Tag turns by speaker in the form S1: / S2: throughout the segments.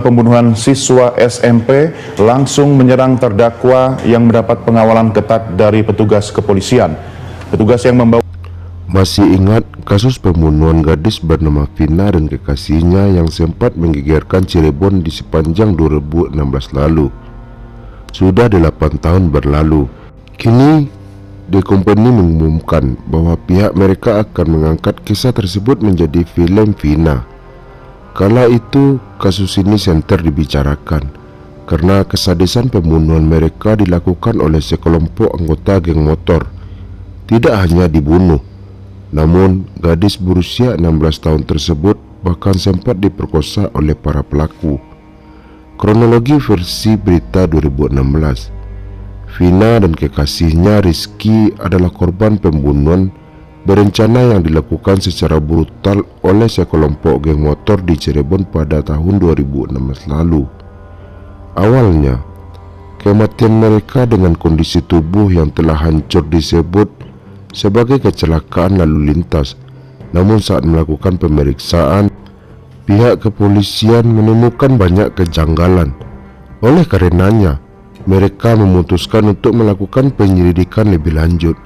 S1: Pembunuhan siswa SMP langsung menyerang terdakwa yang mendapat pengawalan ketat dari petugas kepolisian. Petugas yang membawa...
S2: Masih ingat kasus pembunuhan gadis bernama Vina dan kekasihnya yang sempat menggegerkan Cirebon di sepanjang 2016 lalu? Sudah 8 tahun berlalu. Kini The Company mengumumkan bahwa pihak mereka akan mengangkat kisah tersebut menjadi film Vina. Kala itu kasus ini senter dibicarakan karena kesadisan pembunuhan mereka dilakukan oleh sekelompok anggota geng motor. Tidak hanya dibunuh, namun gadis berusia 16 tahun tersebut bahkan sempat diperkosa oleh para pelaku. Kronologi versi berita 2016. Vina dan kekasihnya Rizky adalah korban pembunuhan berencana yang dilakukan secara brutal oleh sekelompok geng motor di Cirebon pada tahun 2016 lalu. Awalnya, kematian mereka dengan kondisi tubuh yang telah hancur disebut sebagai kecelakaan lalu lintas. Namun saat melakukan pemeriksaan, pihak kepolisian menemukan banyak kejanggalan. Oleh karenanya, mereka memutuskan untuk melakukan penyelidikan lebih lanjut.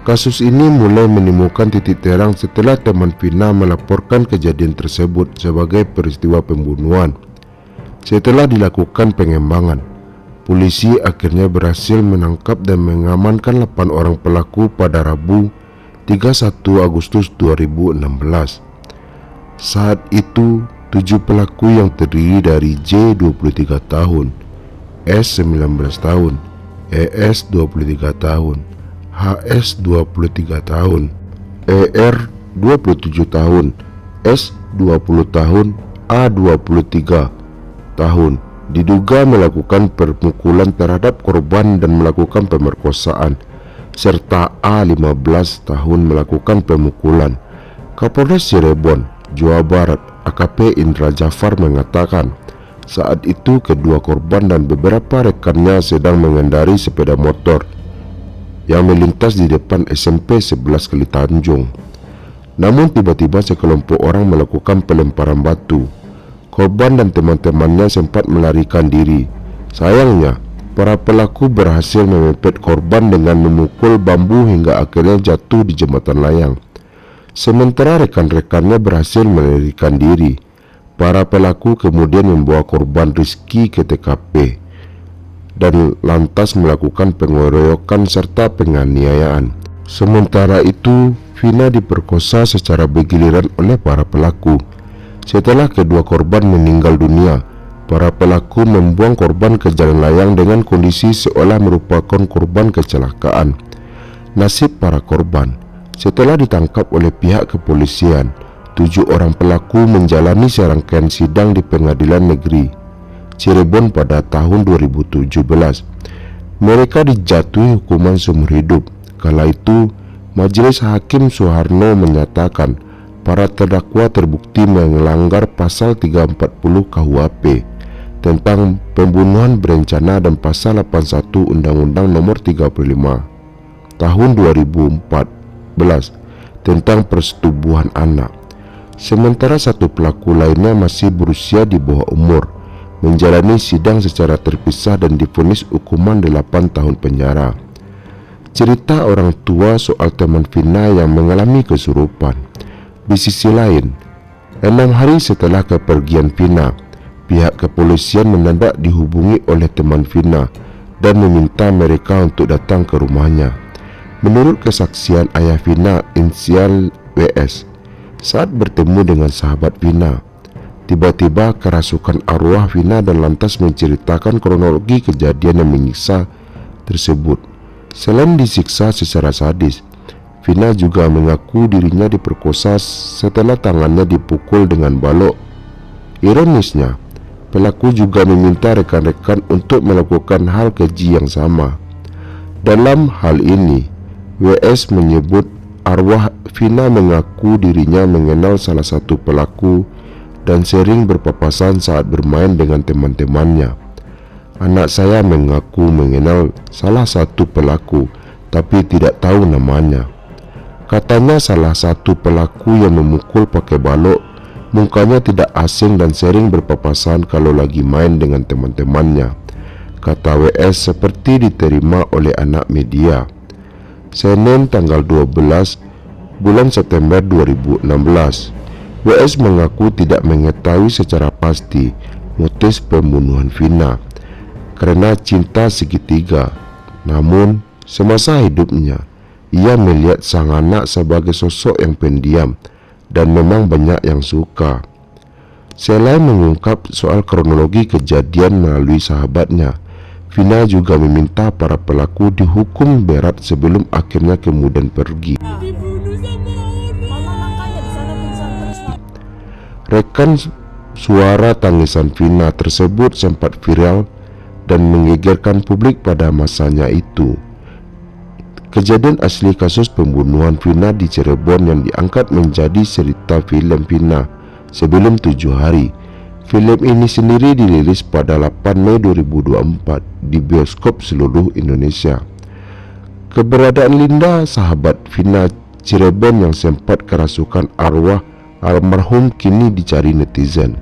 S2: Kasus ini mulai menemukan titik terang setelah teman Vina melaporkan kejadian tersebut sebagai peristiwa pembunuhan. Setelah dilakukan pengembangan, polisi akhirnya berhasil menangkap dan mengamankan 8 orang pelaku pada Rabu 31 Agustus 2016. Saat itu, 7 pelaku yang terdiri dari J 23 tahun, S 19 tahun, ES 23 tahun, HS 23 tahun, ER 27 tahun, S 20 tahun, A 23 tahun diduga melakukan permukulan terhadap korban dan melakukan pemerkosaan, serta A 15 tahun melakukan pemukulan. Kapolres Cirebon, Jawa Barat, AKP Indra Jafar mengatakan saat itu kedua korban dan beberapa rekannya sedang mengendarai sepeda motor yang melintas di depan SMP 11 Kali Tanjung. Namun tiba-tiba sekelompok orang melakukan pelemparan batu. Korban dan teman-temannya sempat melarikan diri. Sayangnya, para pelaku berhasil memepet korban dengan memukul bambu hingga akhirnya jatuh di jembatan layang. Sementara rekan-rekannya berhasil melarikan diri. Para pelaku kemudian membawa korban Rizky ke TKP dan lantas melakukan pengeroyokan serta penganiayaan. Sementara itu, Vina diperkosa secara bergiliran oleh para pelaku. Setelah kedua korban meninggal dunia, para pelaku membuang korban ke jalan layang dengan kondisi seolah merupakan korban kecelakaan. Nasib para korban, setelah ditangkap oleh pihak kepolisian, 7 orang pelaku menjalani serangkaian sidang di Pengadilan Negeri Cirebon pada tahun 2017. Mereka dijatuhi hukuman seumur hidup. Kala itu, Majelis Hakim Soeharno menyatakan para terdakwa terbukti melanggar pasal 340 KUHP tentang pembunuhan berencana dan pasal 81 Undang-Undang Nomor 35 Tahun 2014 tentang persetubuhan anak. Sementara satu pelaku lainnya masih berusia di bawah umur, menjalani sidang secara terpisah dan divonis hukuman 8 tahun penjara. Cerita orang tua soal teman Vina yang mengalami kesurupan. Di sisi lain, 6 hari setelah kepergian Vina, pihak kepolisian mendadak dihubungi oleh teman Vina dan meminta mereka untuk datang ke rumahnya. Menurut kesaksian ayah Vina, inisial WS, saat bertemu dengan sahabat Vina, tiba-tiba kerasukan arwah Vina dan lantas menceritakan kronologi kejadian yang menyiksa tersebut. Selain disiksa secara sadis, Vina juga mengaku dirinya diperkosa setelah tangannya dipukul dengan balok. Ironisnya, pelaku juga meminta rekan-rekan untuk melakukan hal keji yang sama. Dalam hal ini, WS menyebut arwah Vina mengaku dirinya mengenal salah satu pelaku dan sering berpapasan saat bermain dengan teman-temannya. Anak saya mengaku mengenal salah satu pelaku, tapi tidak tahu namanya. Katanya salah satu pelaku yang memukul pakai balok Mukanya tidak asing dan sering berpapasan kalau lagi main dengan teman-temannya, kata WS seperti diterima oleh anak media. Senin tanggal 12 bulan September 2016, WS mengaku tidak mengetahui secara pasti motif pembunuhan Vina karena cinta segitiga. Namun, semasa hidupnya, ia melihat sang anak sebagai sosok yang pendiam dan memang banyak yang suka. Selain mengungkap soal kronologi kejadian melalui sahabatnya, Vina juga meminta para pelaku dihukum berat sebelum akhirnya kemudian pergi. Rekan suara tangisan Vina tersebut sempat viral dan menggegerkan publik pada masanya itu. Kejadian asli kasus pembunuhan Vina di Cirebon yang diangkat menjadi cerita film Vina sebelum 7 hari. Film ini sendiri dirilis pada 8 Mei 2024 di bioskop seluruh Indonesia. Keberadaan Linda, sahabat Vina Cirebon yang sempat kerasukan arwah almarhum, kini dicari netizen.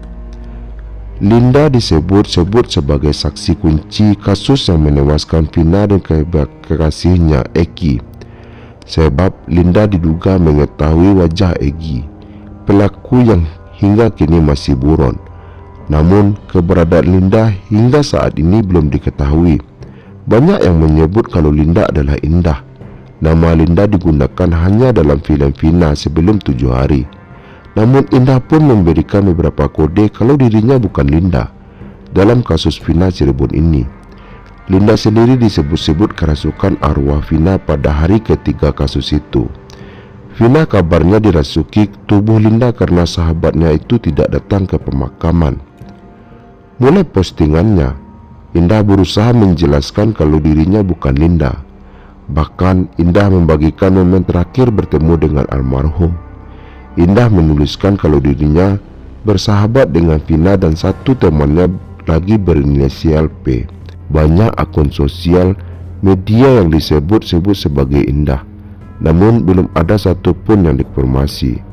S2: Linda disebut-sebut sebagai saksi kunci kasus yang menewaskan Vina dan kekasihnya Eki. Sebab Linda diduga mengetahui wajah Egi, pelaku yang hingga kini masih buron. Namun keberadaan Linda hingga saat ini belum diketahui. Banyak yang menyebut kalau Linda adalah Indah. Nama Linda digunakan hanya dalam film Vina sebelum 7 hari. Namun Indah pun memberikan beberapa kode kalau dirinya bukan Linda dalam kasus Vina Cirebon ini. Linda sendiri disebut-sebut kerasukan arwah Vina pada hari ketiga kasus itu. Vina kabarnya dirasuki tubuh Linda karena sahabatnya itu tidak datang ke pemakaman. Mulai postingannya, Indah berusaha menjelaskan kalau dirinya bukan Linda. Bahkan Indah membagikan momen terakhir bertemu dengan almarhum. Indah menuliskan kalau dirinya bersahabat dengan Vina dan satu temannya lagi berinisial P. Banyak akun sosial media yang disebut-sebut sebagai Indah, namun belum ada satupun yang dikonfirmasi.